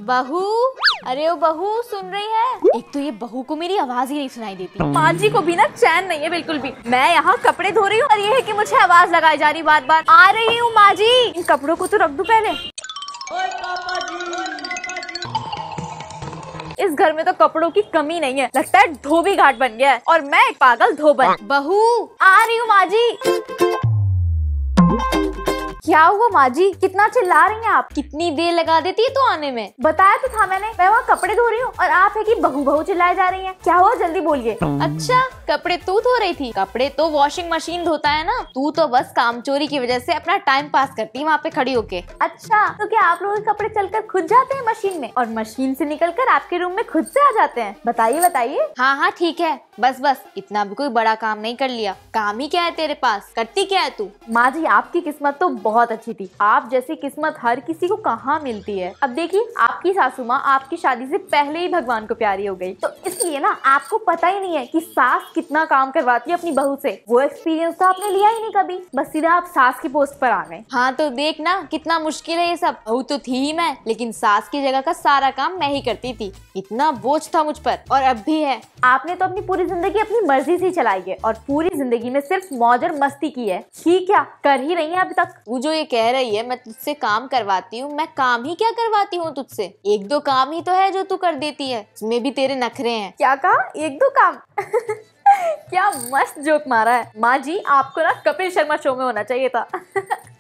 बहू, अरे ओ बहू, सुन रही है? एक तो ये बहू को मेरी आवाज ही नहीं सुनाई देती। माँ जी को भी ना चैन नहीं है बिल्कुल भी। मैं यहाँ कपड़े धो रही हूँ और ये है कि मुझे आवाज लगाई जा रही बार बार। आ रही हूँ माँ जी, इन कपड़ों को तो रख दूं पहले। इस घर में तो कपड़ों की कमी नहीं है, लगता है धोबी घाट बन गया है और मैं एक पागल धोबन। बहू आ रही हूँ माँ जी। क्या हुआ माँ जी, कितना चिल्ला रही हैं आप? कितनी देर लगा देती है तो आने में? बताया तो था मैंने, मैं वहाँ कपड़े धो रही हूँ और आप है कि बहू बहू चिल्लाए जा रही हैं। क्या हुआ, जल्दी बोलिए। अच्छा, कपड़े तू धो रही थी? कपड़े तो वॉशिंग मशीन धोता है ना, तू तो बस कामचोरी की वजह से अपना टाइम पास करती है वहाँ पे खड़ी होके। अच्छा, तो क्या आप लोगों के कपड़े चलकर खुद जाते हैं मशीन में और मशीन से निकलकर आपके रूम में खुद से आ जाते हैं? बताइए बताइए। हाँ हाँ ठीक है, बस बस, इतना भी कोई बड़ा काम नहीं कर लिया। काम ही क्या है तेरे पास, करती क्या है तू? माँ जी आपकी किस्मत तो बहुत अच्छी थी, आप जैसी किस्मत हर किसी को कहाँ मिलती है। अब देखिए, आपकी सासू माँ आपकी शादी से पहले ही भगवान को प्यारी हो गई, तो इसलिए ना आपको पता ही नहीं है कि सास कितना काम करवाती है अपनी बहू से। वो एक्सपीरियंस तो आपने लिया ही नहीं कभी, बस सीधा आप सास की पोस्ट पर आ गए। हाँ तो देख ना कितना मुश्किल है ये सब। बहू तो थी ही मैं, लेकिन सास की जगह का सारा काम मैं ही करती थी। इतना बोझ था मुझ पर, और अब भी है। आपने तो अपनी पूरी जिंदगी अपनी मर्जी से चलाई है और पूरी जिंदगी में सिर्फ मौज और मस्ती की है। ठीक, क्या कर ही रही है अभी तक? तू जो ये कह रही है मैं तुझसे काम करवाती हूँ, मैं काम ही क्या करवाती हूँ तुझसे? एक दो काम ही तो है जो तू कर देती है, इसमें भी तेरे नखरे हैं। क्या कहा, एक दो काम? क्या मस्त जोक मारा है। माँ जी आपको ना कपिल शर्मा शो में होना चाहिए था।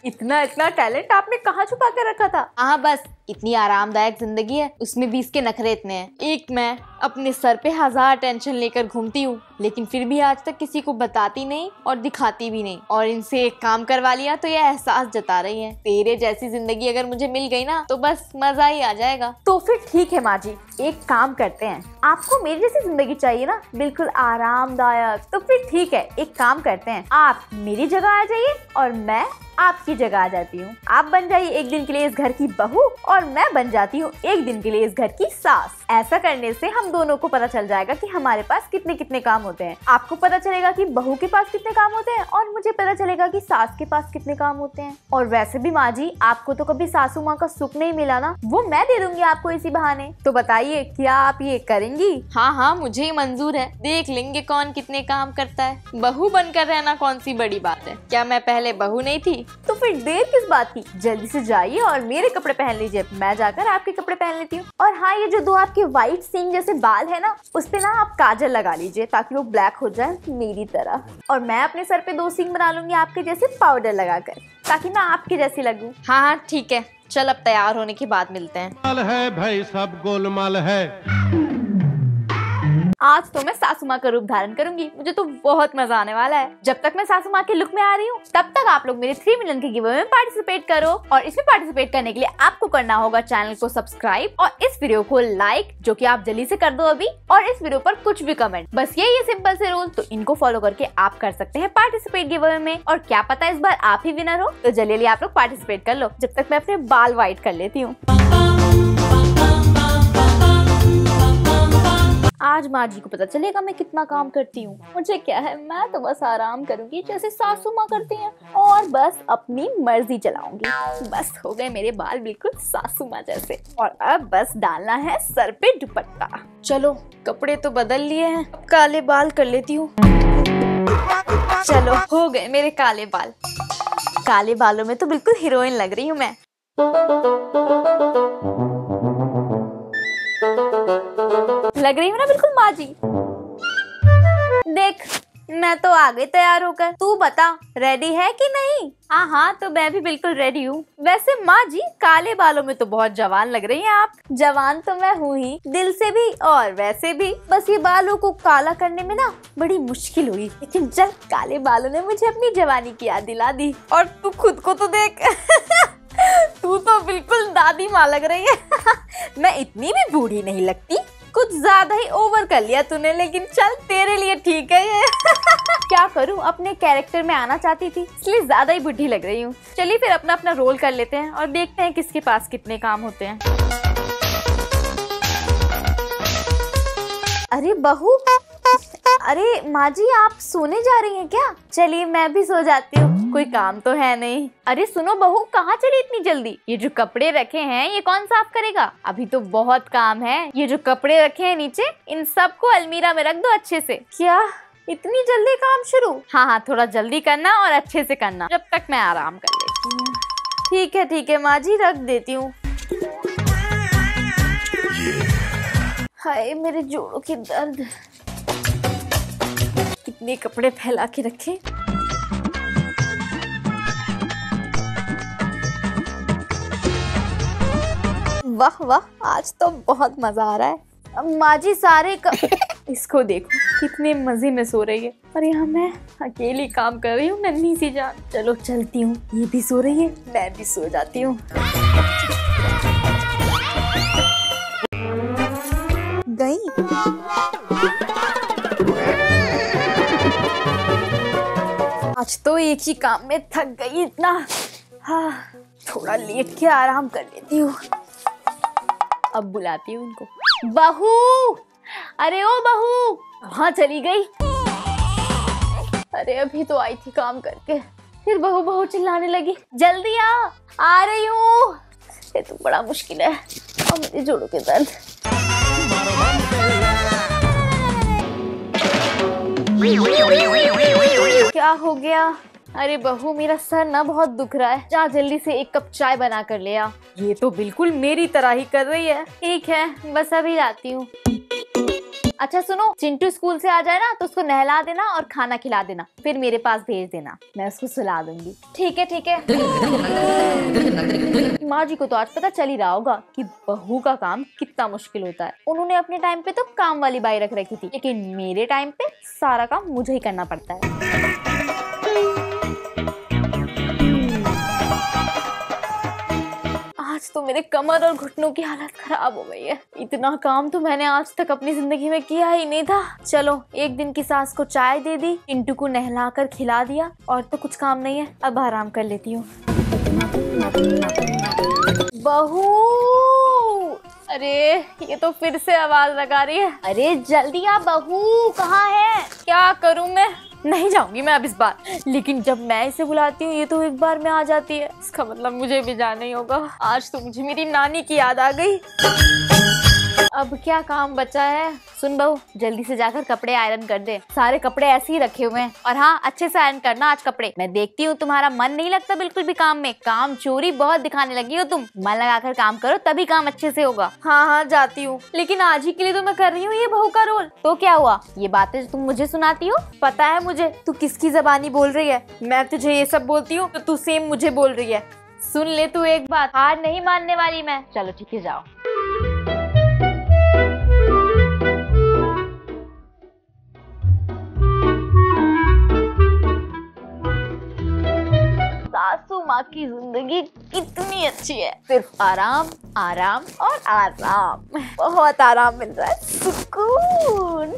इतना टैलेंट आपने कहाँ छुपा कर रखा था? हाँ बस, इतनी आरामदायक जिंदगी है, उसमें भी इसके नखरे इतने हैं। एक मैं अपने सर पे 1000 टेंशन लेकर घूमती हूँ, लेकिन फिर भी आज तक किसी को बताती नहीं और दिखाती भी नहीं, और इनसे एक काम करवा लिया तो ये एहसास जता रही है। तेरे जैसी जिंदगी अगर मुझे मिल गई ना तो बस मजा ही आ जाएगा। तो फिर ठीक है माँ जी, एक काम करते हैं। आपको मेरी जैसी जिंदगी चाहिए ना, बिल्कुल आरामदायक? तो फिर ठीक है, एक काम करते हैं, आप मेरी जगह आ जाइए और मैं आपकी जगह आ जाती हूँ। आप बन जाइए एक दिन के लिए इस घर की बहू और मैं बन जाती हूँ एक दिन के लिए इस घर की सास। ऐसा करने से हम दोनों को पता चल जाएगा कि हमारे पास कितने कितने काम होते हैं। आपको पता चलेगा कि बहू के पास कितने काम होते हैं और मुझे पता चलेगा कि सास के पास कितने काम होते हैं। और वैसे भी माँ जी आपको तो कभी सासू माँ का सुख नहीं मिला ना, वो मैं दे दूंगी आपको इसी बहाने। तो बताइए क्या आप ये करेंगी? हाँ हाँ मुझे ही मंजूर है, देख लेंगे कौन कितने काम करता है। बहू बनकर रहना कौन सी बड़ी बात है, क्या मैं पहले बहू नहीं थी? तो फिर देर किस बात की, जल्दी से जाइए और मेरे कपड़े पहन लीजिए, मैं जाकर आपके कपड़े पहन लेती हूँ। और हाँ, ये जो दो आपके व्हाइट सिंग जैसे बाल है ना, उस पे ना आप काजल लगा लीजिए ताकि वो ब्लैक हो जाए मेरी तरह। और मैं अपने सर पे 2 सिंग बना लूंगी आपके जैसे पाउडर लगाकर, ताकि मैं आपके जैसी लगूं। हाँ हाँ ठीक है, चल अब तैयार होने के बाद मिलते हैं। है भाई, सब गोलमाल है। आज तो मैं सासू माँ का रूप धारण करूंगी, मुझे तो बहुत मजा आने वाला है। जब तक मैं सासू माँ के लुक में आ रही हूँ तब तक आप लोग मेरे 3 मिलियन के गिव अवे में पार्टिसिपेट करो। और इसमें पार्टिसिपेट करने के लिए आपको करना होगा चैनल को सब्सक्राइब और इस वीडियो को लाइक, जो कि आप जल्दी से कर दो अभी, और इस वीडियो पर कुछ भी कमेंट। बस ये सिंपल से रूल, तो इनको फॉलो करके आप कर सकते हैं पार्टिसिपेट गिव अवे में। और क्या पता इस बार आप ही विनर हो, तो जल्दी आप लोग पार्टिसिपेट कर लो जब तक मैं अपने बाल व्हाइट कर लेती हूँ। आज माँ जी को पता चलेगा मैं कितना काम करती हूँ। मुझे क्या है, मैं तो बस आराम करूंगी जैसे सासू माँ करती हैं और बस अपनी मर्जी चलाऊंगी। बस हो गए मेरे बाल बिल्कुल सासू माँ जैसे, और अब बस डालना है सर पे दुपट्टा। चलो कपड़े तो बदल लिए हैं, अब काले बाल कर लेती हूँ। चलो हो गए मेरे काले बाल। काले बालों में तो बिल्कुल हीरोइन लग रही हूँ मैं। लग रही हूँ ना बिल्कुल माँ जी। देख मैं तो आ गई तैयार होकर, तू बता रेडी है कि नहीं? हाँ हाँ तो मैं भी बिल्कुल रेडी हूँ। वैसे माँ जी काले बालों में तो बहुत जवान लग रही हैं आप। जवान तो मैं हूँ ही, दिल से भी और वैसे भी। बस ये बालों को काला करने में ना बड़ी मुश्किल हुई, लेकिन जब काले बालों ने मुझे अपनी जवानी की याद दिला दी। और तू खुद को तो देख। तू तो बिल्कुल दादी माँ लग रही है। मैं इतनी भी बूढ़ी नहीं लगती, कुछ ज्यादा ही ओवर कर लिया तूने, लेकिन चल तेरे लिए ठीक है ये। क्या करूं, अपने कैरेक्टर में आना चाहती थी इसलिए ज्यादा ही बुढ़ी लग रही हूँ। चलिए फिर अपना अपना रोल कर लेते हैं और देखते हैं किसके पास कितने काम होते हैं। अरे बहू, अरे माँ जी, आप सोने जा रही हैं क्या? चलिए मैं भी सो जाती हूँ, कोई काम तो है नहीं। अरे सुनो बहू, कहाँ चली इतनी जल्दी? ये जो कपड़े रखे हैं ये कौन साफ करेगा? अभी तो बहुत काम है। ये जो कपड़े रखे हैं नीचे, इन सबको अलमीरा में रख दो अच्छे से। क्या इतनी जल्दी काम शुरू? हाँ हाँ, थोड़ा जल्दी करना और अच्छे से करना, जब तक मैं आराम कर लेती हूँ। ठीक है माँ जी, रख देती हूँ। हाय मेरे जोड़ों की दर्द, कितने कपड़े फैला के रखे। वाह वाह, आज तो बहुत मजा आ रहा है। माँ जी सारे इसको देखो कितने मजे में सो रही है, और यहाँ मैं अकेली काम कर रही हूँ, नन्ही सी जान। चलो चलती हूँ, ये भी सो रही है, मैं भी सो जाती हूँ। गई आज तो एक ही काम में थक गई इतना। हाँ, थोड़ा लेट के आराम कर लेती हूँ। अब बुलाती हूँ उनको। बहू, अरे ओ बहू, कहाँ चली गई? अरे अभी तो आई थी काम करके, फिर बहू बहू चिल्लाने लगी। जल्दी आ रही हूँ। ये तो बड़ा मुश्किल है, और मेरे जोड़ों के दर्द। क्या हो गया? अरे बहू, मेरा सर ना बहुत दुख रहा है, जा जल्दी से एक कप चाय बना कर ले आ। ये तो बिल्कुल मेरी तरह ही कर रही है। ठीक है, बस अभी लाती हूँ। अच्छा सुनो, चिंटू स्कूल से आ जाए ना तो उसको नहला देना और खाना खिला देना, फिर मेरे पास भेज देना, मैं उसको सुला दूंगी। ठीक है। माँ जी को तो आज पता चल ही रहा होगा कि बहू का काम कितना मुश्किल होता है। उन्होंने अपने टाइम पे तो काम वाली बाई रख रखी थी, लेकिन मेरे टाइम पे सारा काम मुझे ही करना पड़ता है। आज तो मेरे कमर और घुटनों की हालत खराब हो गई है। इतना काम तो मैंने आज तक अपनी जिंदगी में किया ही नहीं था। चलो, एक दिन की सास को चाय दे दी, चिंटू को नहलाकर खिला दिया, और तो कुछ काम नहीं है, अब आराम कर लेती हूँ। बहू, अरे ये तो फिर से आवाज लगा रही है। अरे जल्दी आ बहू, कहाँ है? क्या करूँ मैं? नहीं जाऊंगी मैं अब इस बार, लेकिन जब मैं इसे बुलाती हूँ ये तो एक बार में आ जाती है। इसका मतलब मुझे भी जाना ही होगा। आज तो मुझे मेरी नानी की याद आ गई। अब क्या काम बचा है? सुन बहू, जल्दी से जाकर कपड़े आयरन कर दे। सारे कपड़े ऐसे ही रखे हुए हैं, और हाँ, अच्छे से आयरन करना आज कपड़े। मैं देखती हूँ तुम्हारा मन नहीं लगता बिल्कुल भी काम में, काम चोरी बहुत दिखाने लगी हो तुम। मन लगाकर काम करो, तभी काम अच्छे से होगा। हाँ जाती हूँ, लेकिन आज ही के लिए तो मैं कर रही हूँ ये बहू का रोल। तो क्या हुआ? ये बातें तुम मुझे सुनाती हो? पता है मुझे तू किसकी जबानी बोल रही है। मैं तुझे ये सब बोलती हूँ तो तू सेम मुझे बोल रही है। सुन ले तू एक बात, हार नहीं मानने वाली मैं। चलो ठीक है, जाओ। सासू माँ की जिंदगी कितनी अच्छी है, सिर्फ आराम आराम और आराम। बहुत आराम मिल रहा है, सुकून।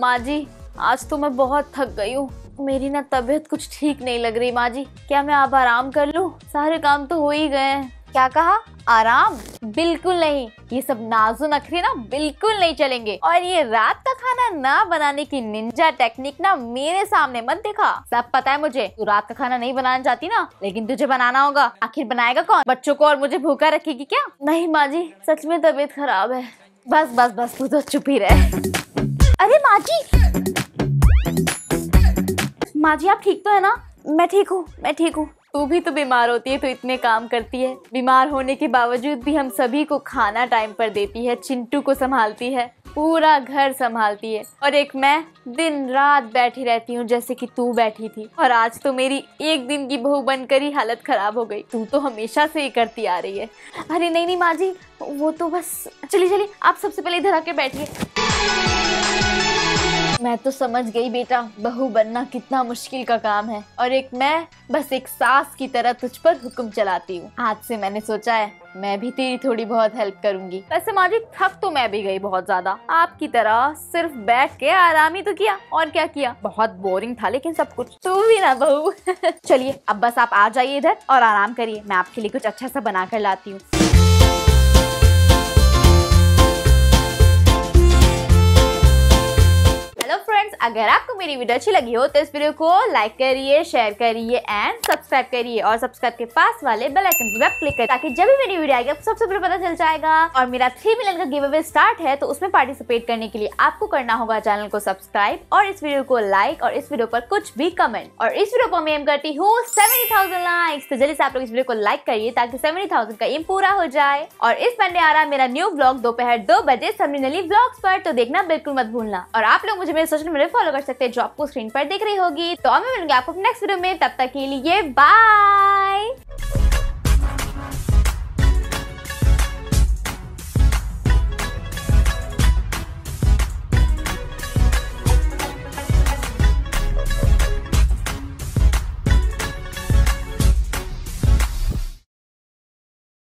माँ जी, आज तो मैं बहुत थक गई हूँ, मेरी ना तबीयत कुछ ठीक नहीं लग रही। माँ जी, क्या मैं अब आराम कर लूँ? सारे काम तो हो ही गए हैं। क्या कहा? आराम? बिल्कुल नहीं, ये सब नाज़ो नखरे ना बिल्कुल नहीं चलेंगे। और ये रात का खाना ना बनाने की निंजा टेक्निक ना मेरे सामने मत दिखा। सब पता है मुझे, तू रात का खाना नहीं बनाना चाहती ना, लेकिन तुझे बनाना होगा। आखिर बनाएगा कौन? बच्चों को और मुझे भूखा रखेगी क्या? नहीं माँ जी, सच में तबीयत खराब है। बस बस बस, तू तो चुप ही रहे। अरे माँ जी, माँ जी आप ठीक तो है ना? मैं ठीक हूँ। तू भी तो बीमार होती है तो इतने काम करती है। बीमार होने के बावजूद भी हम सभी को खाना टाइम पर देती है, चिंटू को संभालती है, पूरा घर संभालती है। और एक मैं दिन रात बैठी रहती हूँ जैसे कि तू बैठी थी। और आज तो मेरी एक दिन की बहू बनकर ही हालत खराब हो गई। तू तो हमेशा से ही करती आ रही है। अरे नहीं माँ जी, वो तो बस। चलिए आप सबसे पहले इधर आके बैठिए। मैं तो समझ गई बेटा, बहू बनना कितना मुश्किल का काम है, और एक मैं बस एक सास की तरह तुझ पर हुक्म चलाती हूँ। आज से मैंने सोचा है मैं भी तेरी थोड़ी बहुत हेल्प करूंगी। वैसे माँ जी, थक तो मैं भी गई बहुत ज्यादा, आपकी तरह सिर्फ बैठ के आराम ही तो किया। और क्या किया? बहुत बोरिंग था लेकिन सब कुछ। तू भी ना बहू। चलिए अब बस आप आ जाइए इधर और आराम करिए, मैं आपके लिए कुछ अच्छा सा बना कर लाती हूँ। हेलो अगर आपको मेरी वीडियो अच्छी लगी हो तो इस वीडियो को लाइक करिए, शेयर करिए एंड सब्सक्राइब करिए और सब्सक्राइब के पास वाले बेल आइकन पे क्लिक करिए ताकि जब भी मेरी वीडियो आएगी आपको सबसे पहले पता चल जाएगा। और मेरा 3 मिलियन का गिव अवे स्टार्ट है तो उसमें पार्टिसिपेट करने के लिए आपको करना होगा चैनल को सब्सक्राइब और इस वीडियो को लाइक और इस वीडियो पर कुछ भी कमेंट। और इस वीडियो को मैं एम करती हूँ 70,000 लाइक्स, तो जल्दी से आप लोग इस वीडियो को लाइक करिए ताकि 70,000 का एम पूरा हो जाए। और इस संडे आ रहा है मेरा न्यू ब्लॉग दोपहर 2 बजे समिनली ब्लॉग्स पर, तो देखना बिल्कुल मत भूलना। और आप लोग मुझे मेरे सोशल मीडिया फॉलो कर सकते हैं जो आपको स्क्रीन पर दिख रही होगी। तो मैं मिलूंगी आपको नेक्स्ट वीडियो में, तब तक के लिए बाय।